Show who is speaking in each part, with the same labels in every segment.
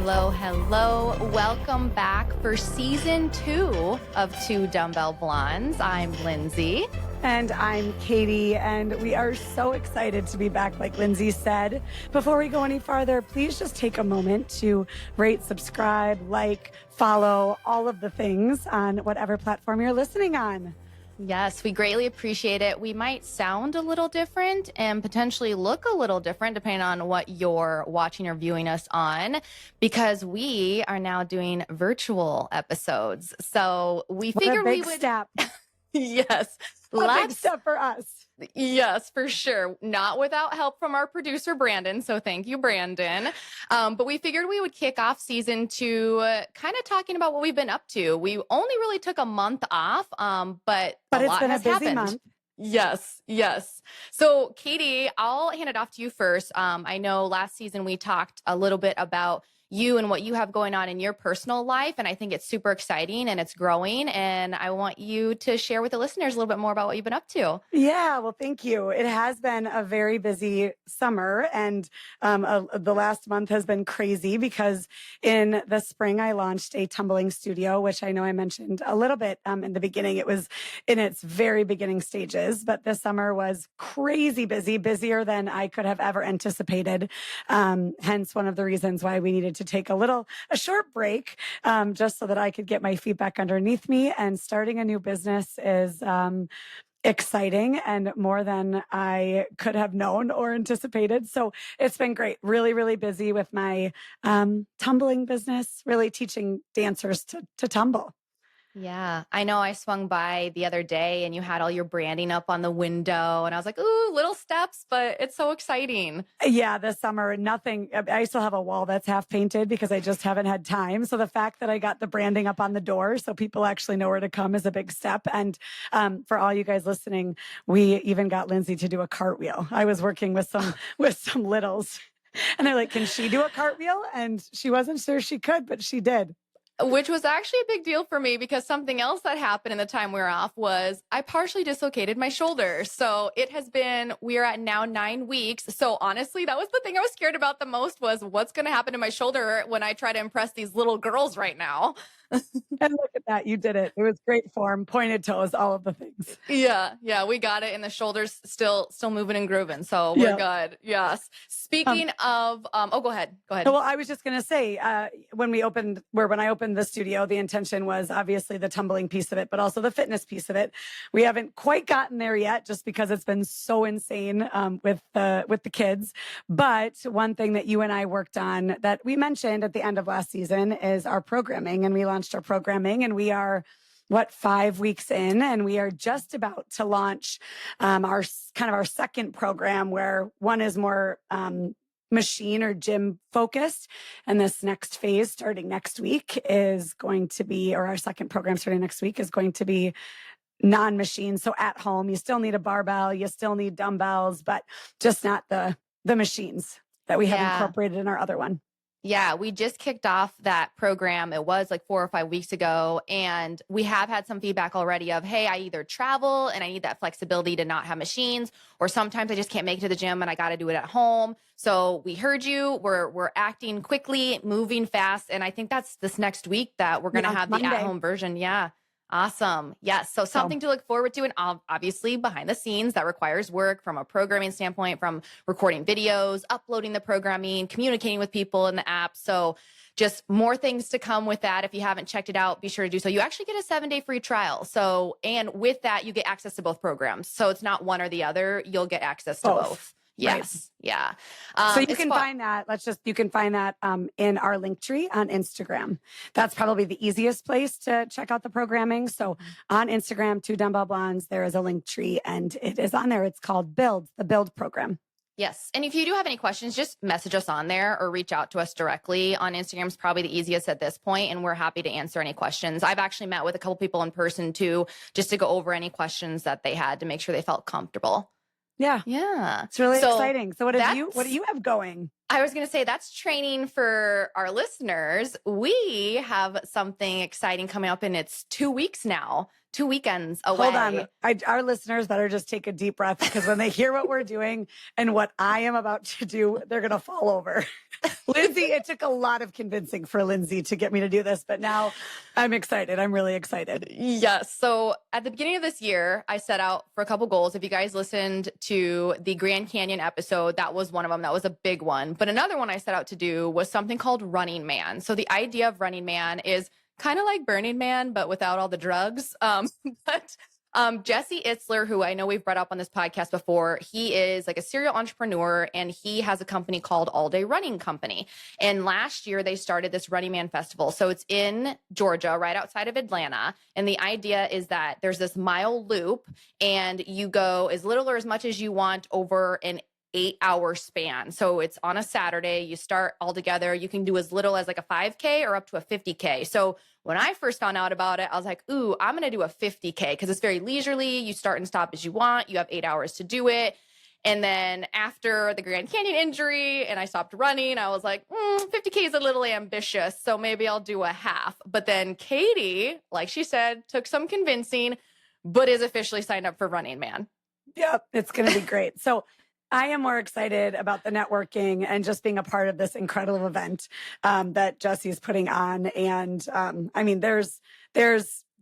Speaker 1: Hello, hello. Welcome back for season 2 of Two Dumbbell Blondes. I'm Lindsay.
Speaker 2: And I'm Katie, and we are so excited to be back, like Lindsay said. Before we go any farther, please just take a moment to rate, subscribe, like, follow, all of the things on whatever platform you're listening on.
Speaker 1: Yes, we greatly appreciate it. We might sound a little different and potentially look a little different depending on what you're watching or viewing us on, because we are now doing virtual episodes. So we figured we would...
Speaker 2: step.
Speaker 1: Yes.
Speaker 2: A big step for us.
Speaker 1: Yes, for sure. Not without help from our producer, Brandon. So thank you, Brandon. But we figured we would kick off season 2 kind of talking about what we've been up to. We only really took a month off, but
Speaker 2: it's been a busy month.
Speaker 1: Yes, yes. So Katie, I'll hand it off to you first. I know last season we talked a little bit about you and what you have going on in your personal life. And I think it's super exciting and it's growing. And I want you to share with the listeners a little bit more about what you've been up to.
Speaker 2: Yeah, well, thank you. It has been a very busy summer, and the last month has been crazy because in the spring I launched a tumbling studio, which I know I mentioned a little bit in the beginning. It was in its very beginning stages, but this summer was crazy busy, busier than I could have ever anticipated. Hence one of the reasons why we needed to take a short break, just so that I could get my feet back underneath me. And starting a new business is exciting and more than I could have known or anticipated. So it's been great. Really, really busy with my tumbling business, really teaching dancers to tumble.
Speaker 1: Yeah, I know I swung by the other day and you had all your branding up on the window and I was like, ooh, little steps, but it's so exciting.
Speaker 2: Yeah, this summer, nothing. I still have a wall that's half painted because I just haven't had time. So the fact that I got the branding up on the door so people actually know where to come is a big step. And for all you guys listening, we even got Lindsay to do a cartwheel. I was working with some littles and they're like, can she do a cartwheel? And she wasn't sure she could, but she did.
Speaker 1: Which was actually a big deal for me because something else that happened in the time we were off was I partially dislocated my shoulder. So we are at now 9 weeks. So honestly, that was the thing I was scared about the most was what's going to happen to my shoulder when I try to impress these little girls right now.
Speaker 2: And look at that. You did it. It was great form, pointed toes, all of the things.
Speaker 1: Yeah, we got it. And the shoulder's still moving and grooving. So we're good. Yes. Speaking of, go ahead.
Speaker 2: Well, I was just going to say, when I opened the studio, the intention was obviously the tumbling piece of it, but also the fitness piece of it. We haven't quite gotten there yet just because it's been so insane, with the kids. But one thing that you and I worked on that we mentioned at the end of last season is our programming, and we launched our programming, and we are 5 weeks in, and we are just about to launch our second program, where one is more machine or gym focused, and this next phase starting next week is going to be, or our second program starting next week is going to be non-machine. So at home, you still need a barbell, you still need dumbbells, but just not the machines that we have incorporated in our other one.
Speaker 1: Yeah, we just kicked off that program. It was like 4 or 5 weeks ago. And we have had some feedback already of, hey, I either travel and I need that flexibility to not have machines, or sometimes I just can't make it to the gym and I got to do it at home. So we heard you. We're acting quickly, moving fast. And I think that's this next week that we're going to have Monday. The at-home version. Yeah. Awesome. Yes. So something to look forward to. And obviously behind the scenes that requires work from a programming standpoint, from recording videos, uploading the programming, communicating with people in the app. So just more things to come with that. If you haven't checked it out, be sure to do so. You actually get a 7-day free trial. So, and with that, you get access to both programs. So it's not one or the other. You'll get access to both. Yes. Right. Yeah.
Speaker 2: So you can find that. You can find that in our link tree on Instagram. That's probably the easiest place to check out the programming. So on Instagram, Two Dumbbell Blondes, there is a link tree and it is on there. It's called the Build program.
Speaker 1: Yes. And if you do have any questions, just message us on there or reach out to us directly. On Instagram is probably the easiest at this point, and we're happy to answer any questions. I've actually met with a couple people in person too, just to go over any questions that they had to make sure they felt comfortable.
Speaker 2: Yeah.
Speaker 1: Yeah.
Speaker 2: It's really exciting. So what do you have going?
Speaker 1: I was going to say that's training for our listeners. We have something exciting coming up, and it's 2 weeks now, 2 weekends away.
Speaker 2: Hold on. Our listeners better just take a deep breath, because when they hear what we're doing and what I am about to do, they're going to fall over. Lindsay, it took a lot of convincing for Lindsay to get me to do this, but now I'm excited. I'm really excited.
Speaker 1: Yes. So at the beginning of this year, I set out for a couple goals. If you guys listened to the Grand Canyon episode, that was one of them. That was a big one. But another one I set out to do was something called Running Man. So the idea of Running Man is kind of like Burning Man, but without all the drugs. But Jesse Itzler, who I know we've brought up on this podcast before, he is like a serial entrepreneur, and he has a company called All Day Running Company. And last year they started this Running Man Festival. So it's in Georgia, right outside of Atlanta. And the idea is that there's this mile loop, and you go as little or as much as you want over an 8-hour span. So it's on a Saturday. You start all together. You can do as little as like a 5K or up to a 50K. So when I first found out about it, I was like, ooh, I'm going to do a 50K because it's very leisurely. You start and stop as you want. You have 8 hours to do it. And then after the Grand Canyon injury and I stopped running, I was like, 50K is a little ambitious. So maybe I'll do a half. But then Katie, like she said, took some convincing, but is officially signed up for Running Man.
Speaker 2: Yep, it's going to be great. So I am more excited about the networking and just being a part of this incredible event that Jesse is putting on. And I mean, there's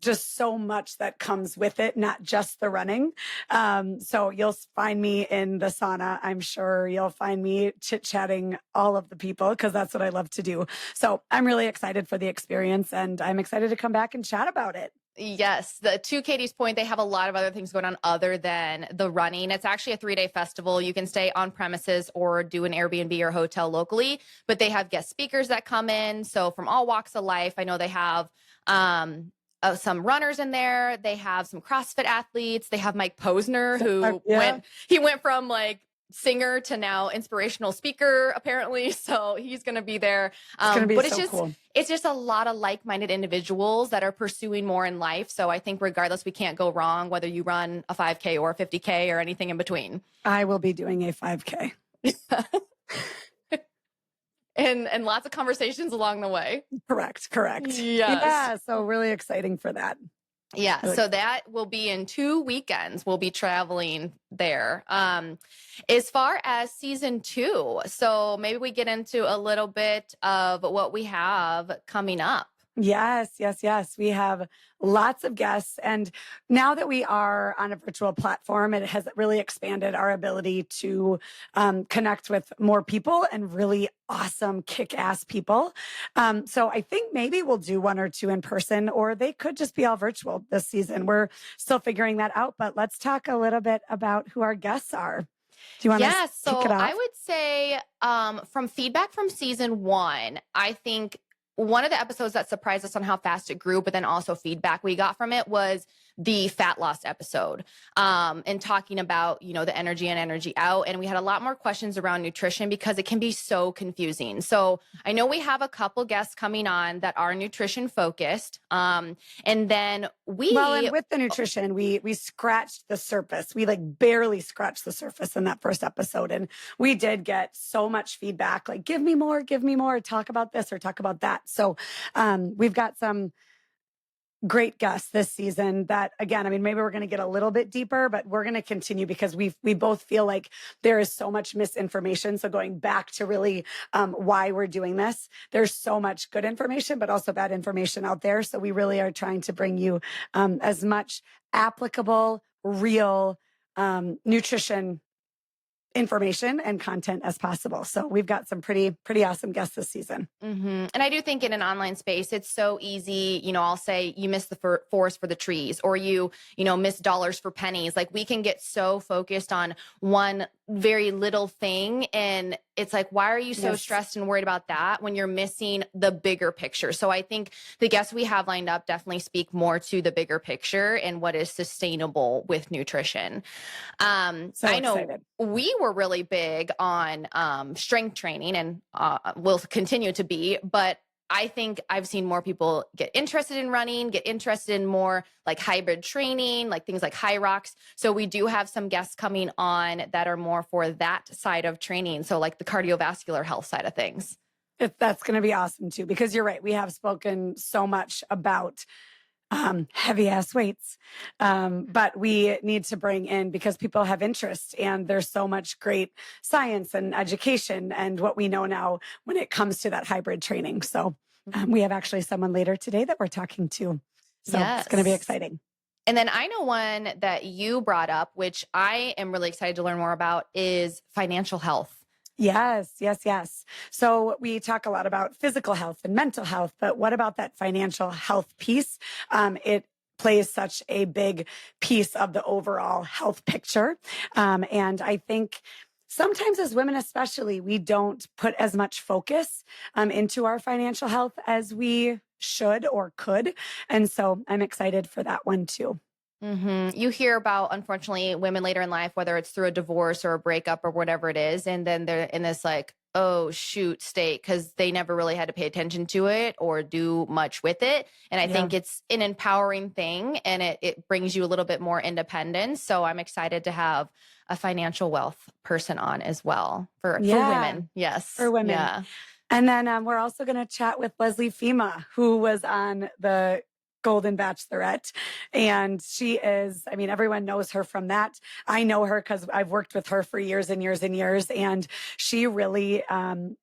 Speaker 2: just so much that comes with it, not just the running. So you'll find me in the sauna. I'm sure you'll find me chit-chatting all of the people, because that's what I love to do. So I'm really excited for the experience, and I'm excited to come back and chat about it.
Speaker 1: Yes. To Katie's point, they have a lot of other things going on other than the running. It's actually a 3-day festival. You can stay on premises or do an Airbnb or hotel locally, but they have guest speakers that come in. So from all walks of life, I know they have some runners in there. They have some CrossFit athletes. They have Mike Posner, who went from like singer to now inspirational speaker, apparently. So he's going to be there.
Speaker 2: It's going to be
Speaker 1: but
Speaker 2: so cool.
Speaker 1: It's just a lot of like-minded individuals that are pursuing more in life. So I think regardless, we can't go wrong, whether you run a 5K or a 50K or anything in between.
Speaker 2: I will be doing a 5K.
Speaker 1: And lots of conversations along the way.
Speaker 2: Correct.
Speaker 1: Yes.
Speaker 2: Yeah. So really exciting for that.
Speaker 1: Yeah. So that will be in 2 weekends. We'll be traveling there. As far as season 2, so maybe we get into a little bit of what we have coming up.
Speaker 2: Yes. We have lots of guests. And now that we are on a virtual platform, it has really expanded our ability to connect with more people and really awesome, kick-ass people. So I think maybe we'll do 1 or 2 in person, or they could just be all virtual this season. We're still figuring that out, but let's talk a little bit about who our guests are. Do you want to kick it off?
Speaker 1: I would say from feedback from season 1, I think one of the episodes that surprised us on how fast it grew, but then also feedback we got from it, was the fat loss episode, and talking about, the energy in, energy out. And we had a lot more questions around nutrition because it can be so confusing. So I know we have a couple guests coming on that are nutrition focused. And then and
Speaker 2: with the nutrition, we scratched the surface. We like barely scratched the surface in that first episode. And we did get so much feedback, like, give me more, talk about this or talk about that. So we've got some great guests this season that, again, I mean, maybe we're going to get a little bit deeper, but we're going to continue because we both feel like there is so much misinformation. So going back to really why we're doing this, there's so much good information, but also bad information out there. So we really are trying to bring you as much applicable, real nutrition information and content as possible. So we've got some pretty awesome guests this season.
Speaker 1: Mm-hmm. And I do think in an online space, it's so easy. I'll say you miss the forest for the trees, or you miss dollars for pennies. Like, we can get so focused on one very little thing. And it's like, why are you so stressed and worried about that when you're missing the bigger picture? So I think the guests we have lined up definitely speak more to the bigger picture and what is sustainable with nutrition. I know
Speaker 2: excited.
Speaker 1: We were really big on strength training, and will continue to be, but I think I've seen more people get interested in running, get interested in more like hybrid training, like things like high rocks. So we do have some guests coming on that are more for that side of training. So like the cardiovascular health side of things.
Speaker 2: That's going to be awesome too, because you're right. We have spoken so much about heavy ass weights. But we need to bring in, because people have interest and there's so much great science and education and what we know now when it comes to that hybrid training. So we have actually someone later today that we're talking to. So It's going to be exciting.
Speaker 1: And then I know one that you brought up, which I am really excited to learn more about, is financial health.
Speaker 2: Yes. So we talk a lot about physical health and mental health, but what about that financial health piece? It plays such a big piece of the overall health picture. And I think sometimes as women, especially, we don't put as much focus into our financial health as we should or could. And so I'm excited for that one too.
Speaker 1: Mm-hmm. You hear about, unfortunately, women later in life, whether it's through a divorce or a breakup or whatever it is, and then they're in this like, oh, shoot state because they never really had to pay attention to it or do much with it. And I think it's an empowering thing, and it brings you a little bit more independence. So I'm excited to have a financial wealth person on as well for women. Yes.
Speaker 2: For women.
Speaker 1: Yeah.
Speaker 2: And then we're also going to chat with Leslie Fema, who was on the Golden Bachelorette. And she is, I mean, everyone knows her from that. I know her because I've worked with her for years and years and years. And she really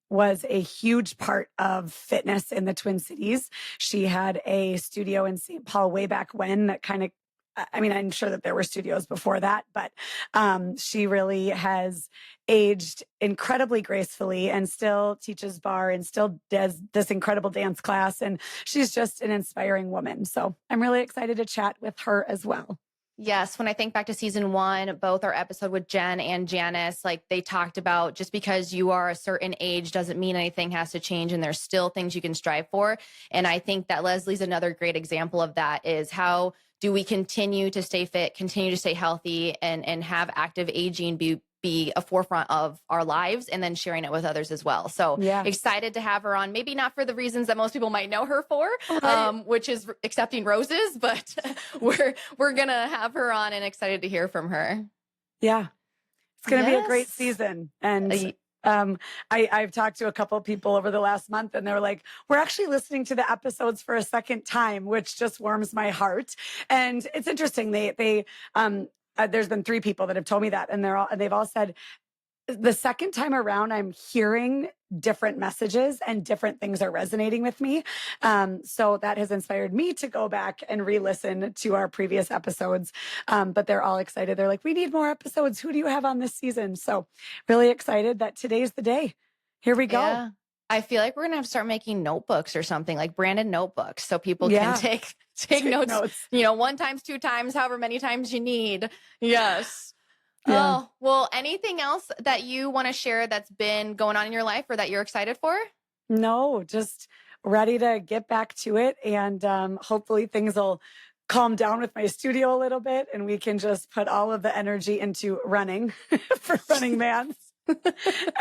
Speaker 2: was a huge part of fitness in the Twin Cities. She had a studio in St. Paul way back when that kind of, I mean, I'm sure that there were studios before that, but she really has aged incredibly gracefully and still teaches bar and still does this incredible dance class. And she's just an inspiring woman. So I'm really excited to chat with her as well.
Speaker 1: Yes. When I think back to season 1, both our episode with Jen and Janice, like they talked about just because you are a certain age doesn't mean anything has to change. And there's still things you can strive for. And I think that Leslie's another great example of that is how do we continue to stay fit, continue to stay healthy and have active aging be a forefront of our lives and then sharing it with others as well. So excited to have her on, maybe not for the reasons that most people might know her for, which is accepting roses, but we're going to have her on and excited to hear from her.
Speaker 2: Yeah. It's going to be a great season. And I've talked to a couple of people over the last month and they're like, we're actually listening to the episodes for a second time, which just warms my heart. And it's interesting. There's been 3 people that have told me that, and they've all said the second time around, I'm hearing different messages and different things are resonating with me. So that has inspired me to go back and re-listen to our previous episodes. But they're all excited. They're like, we need more episodes. Who do you have on this season? So really excited that today's the day. Here we go.
Speaker 1: Yeah. I feel like we're going to have to start making notebooks or something, like branded notebooks, so people can take notes, 1 times, 2 times, however many times you need. Yes. Yeah. Oh, well, anything else that you want to share that's been going on in your life or that you're excited for?
Speaker 2: No, just ready to get back to it. And hopefully things will calm down with my studio a little bit and we can just put all of the energy into running for Running Man.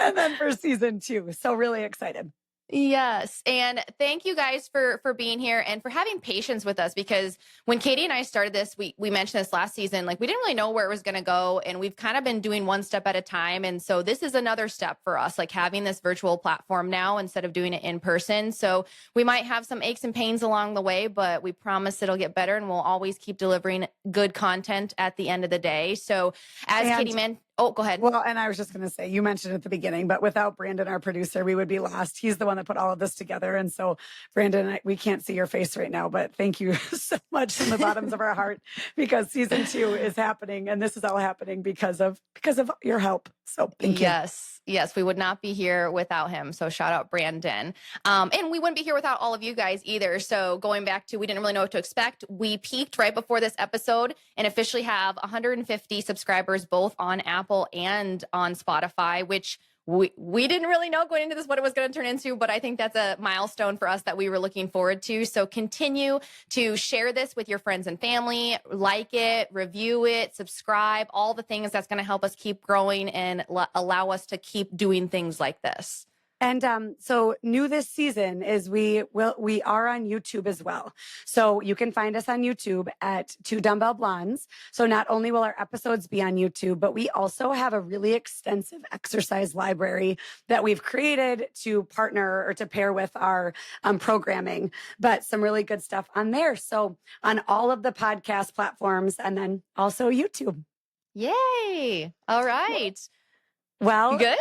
Speaker 2: And then for season 2. So really excited.
Speaker 1: Yes. And thank you guys for being here and for having patience with us, because when Katie and I started this, we mentioned this last season, like we didn't really know where it was going to go. And we've kind of been doing one step at a time. And so this is another step for us, like having this virtual platform now instead of doing it in person. So we might have some aches and pains along the way, but we promise it'll get better and we'll always keep delivering good content at the end of the day. So Katie mentioned, oh, go ahead.
Speaker 2: Well, and I was just going to say, you mentioned at the beginning, but without Brandon, our producer, we would be lost. He's the one that put all of this together. And so Brandon, we can't see your face right now, but thank you so much from the bottoms of our heart, because season 2 is happening. And this is all happening because of your help. So thank you.
Speaker 1: Yes, we would not be here without him. So shout out Brandon. And we wouldn't be here without all of you guys either. So going back to, we didn't really know what to expect. We peaked right before this episode and officially have 150 subscribers, both on Apple and on Spotify, which we didn't really know going into this what it was going to turn into, but I think that's a milestone for us that we were looking forward to. So continue to share this with your friends and family, like it, review it, subscribe, all the things that's going to help us keep growing and allow us to keep doing things like this.
Speaker 2: And so new this season is we are on YouTube as well. So you can find us on YouTube at Two Dumbbell Blondes. So not only will our episodes be on YouTube, but we also have a really extensive exercise library that we've created to partner or to pair with our programming, but some really good stuff on there. So on all of the podcast platforms and then also YouTube.
Speaker 1: Yay. All right.
Speaker 2: Well,
Speaker 1: Good?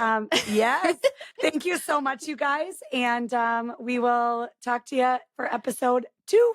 Speaker 2: yes. Thank you so much, you guys. And we will talk to you for episode 2.